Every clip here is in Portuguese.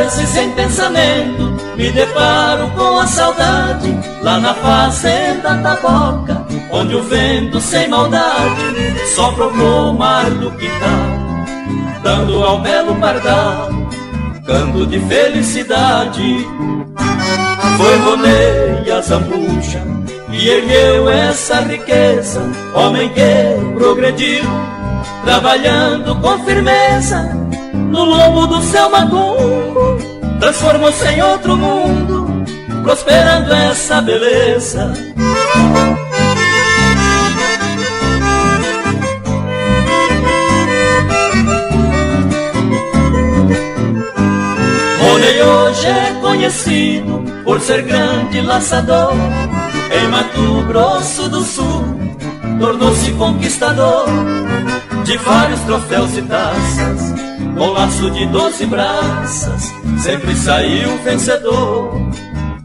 vezes em pensamento me deparo com a saudade, lá na fazenda da Boca, onde o vento sem maldade sopra o mar do quintal, dando ao belo pardal canto de felicidade. Foi rodeia a zambuja e ergueu essa riqueza, homem que progrediu, trabalhando com firmeza no lombo do seu macumbo, transformou-se em outro mundo, prosperando essa beleza. Rony hoje é conhecido por ser grande laçador, em Mato Grosso do Sul tornou-se conquistador de vários troféus e taças, com laço de 12 braças sempre saiu vencedor.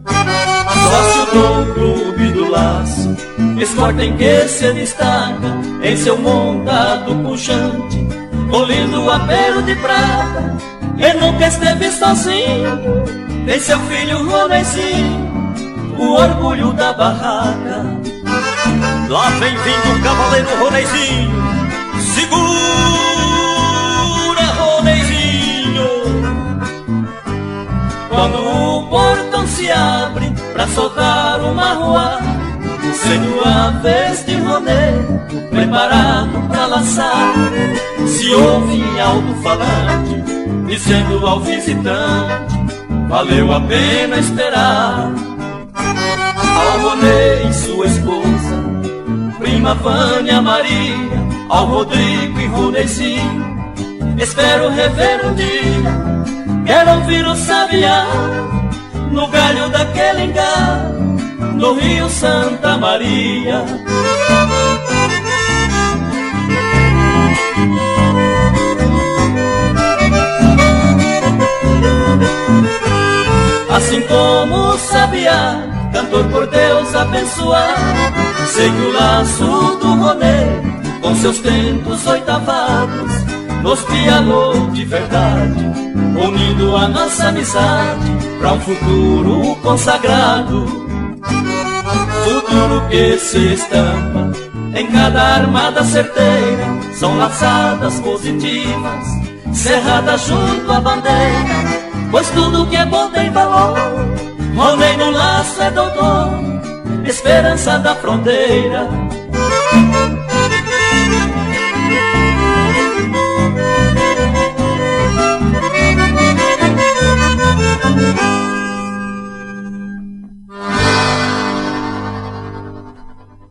Sócio do Clube do Laço, esporte em que se destaca em seu montado pujante, com lindo apelo de prata, e nunca esteve sozinho. Tem seu filho Ronezinho, o orgulho da barraca. Lá vem vindo o cavaleiro Ronezinho, segura Ronezinho. Quando o portão se abre pra soltar o marroá, sendo a vez de Roné, preparado pra laçar, se ouve em alto-falante dizendo ao visitante: valeu a pena esperar. Ao Roné e sua esposa, prima Vânia Maria, ao Rodrigo e Ronezinho, espero rever um dia. Quero ouvir o sabiá no galho daquele engar, no Rio Santa Maria. Assim como o sabiá, cantor por Deus abençoado, segue o laço do Roné com seus tentos oitavados, nos pianou de verdade, unindo a nossa amizade pra um futuro consagrado. Futuro que se estampa em cada armada certeira, são laçadas positivas, cerradas junto à bandeira, pois tudo que é bom tem valor. Roné no laço é doutor, esperança da fronteira.